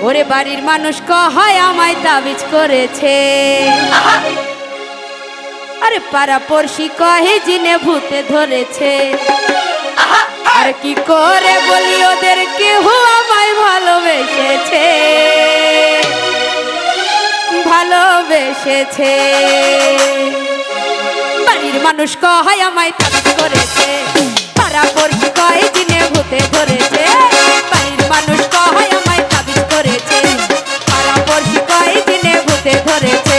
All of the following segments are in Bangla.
ওরে বাড়ির মানুষ কয় আমায় তাবিজ করেছে, আরে পাড়া পড়শি কহে জিনে ভূতে ধরেছে। আর কি করে বলি ওদের কেউ আমায় ভালোবেসেছে, ভালোবেসেছে। বাড়ির মানুষ কয় আমায় তাবিজ করেছে, পাড়া পড়শি কয় জিনে ভূতে ধরেছে। বাড়ির মানুষ কয় আমায় তাবিজ করেছে, পাড়া পড়শি কয় জিনে ভূতে ধরেছে।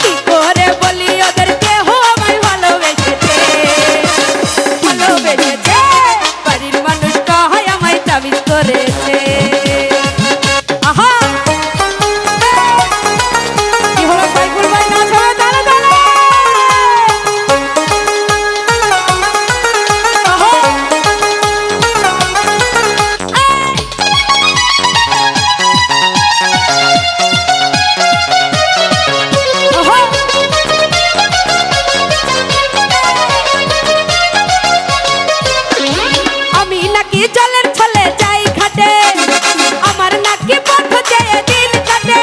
কি করে বলি ওদের কেউ আমায় ভালোবেসেছে, ভালোবেসেছে। বাড়ির মানুষ কয় আমায় তাবিজ করেছে। আহা কি হলো সাইফুল ভাই, নাচ হবে তাহলে তাহলে। আমি নাকি জলের ছলে যাই ঘাটে, আমার নাকি পথ চেয়ে দিন কাটে।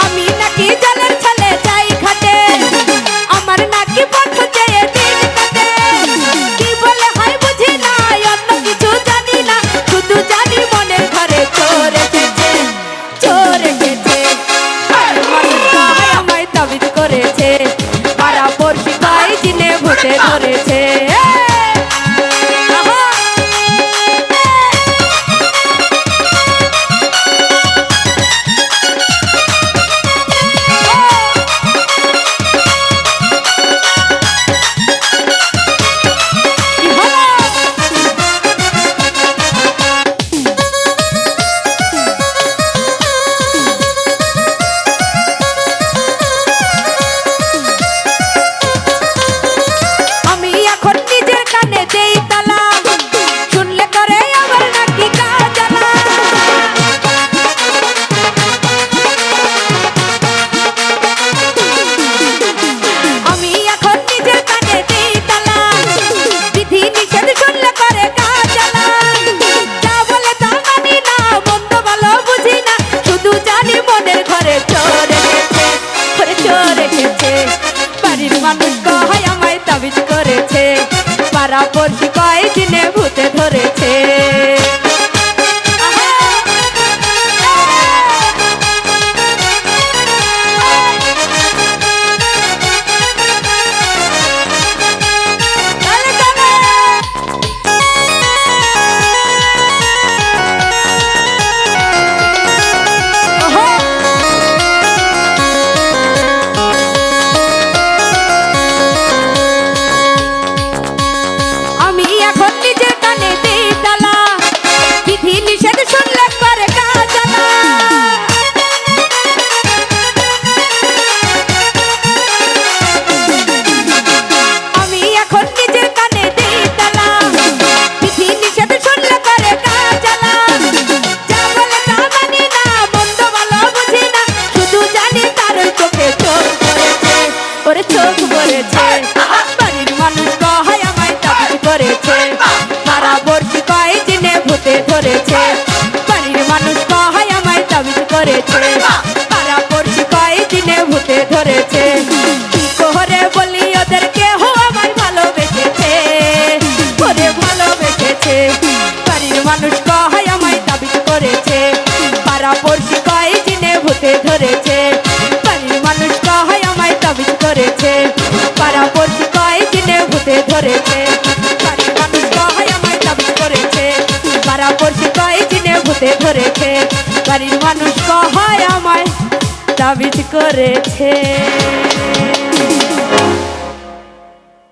আমি নাকি জলের ছলে যাই ঘাটে, আমার নাকি পথ চেয়ে দিন কাটে। কি বলে হয় বুঝি না, অন্য কিছু জানি না, শুধু জানি মনের ঘরে চোর এসেছে, চোর এসেছে। মানুষ কয় আমায় তাবিজ করেছে, পাড়া পড়শি কয় জিনে ভূতে ধরেছে। আমি এখন নিজের কানে দেই তালা, শুনলে করে আমার নাকি গা জ্বালা। আমি এখন নিজের কানে দেই তালা, বিধি নিষেধ শুনলে করে গা জ্বালা। যা বলে তা মানি না, মন্দ ভালো বুঝি না, শুধু জানি মনের ঘরে চোর এসেছে, ঘরে চোর এসেছে। বাড়ির মানুষ কয় আমায় তাবিজ করেছে, পাড়া পড়শি কয় জিনে ভূতে ধরেছে। আমি এখন নিজের কানে দেই তালা, বিধি নিষেধ শুনলে করে গা জ্বালা। আমি এখন নিজের কানে দেই তালা, বিধি নিষেধ শুনলে করে গা জ্বালা। যা বলে তা মানি না, মন্দ ভালো বুঝি না, শুধু জানি তার ওই চোখে চোখ পড়েছে, ওরে চোখ পড়েছে। বাড়ির মানুষ কয় আমায় তাবিজ করেছে, পাড়া পড়শি কয় জিনে ভূতে ধরেছে। বাড়ির মানুষ কয় আমায় তাবিজ করেছে, পাড়া পড়শি কয় জিনে ভূতে ধরেছে। কি করে বলি ওদের কেউ আমায় ভালোবেসেছে, ওরে ভালোবেসেছে। বাড়ির মানুষ কয় আমায় তাবিজ করেছে, পাড়া পড়শি কয় জিনে ভূতে ধরেছে। বাড়ির মানুষ কয় আমায় তাবিজ করেছে, পাড়া পড়শি কয় জিনে ভূতে ধরেছে। বাড়ির মানুষ কয় আমায় তাবিজ করেছে, পাড়া পড়শি কয় জিনে ভূতে ধরেছে। বাড়ির মানুষ কয় আমায় তাবিজ করেছে।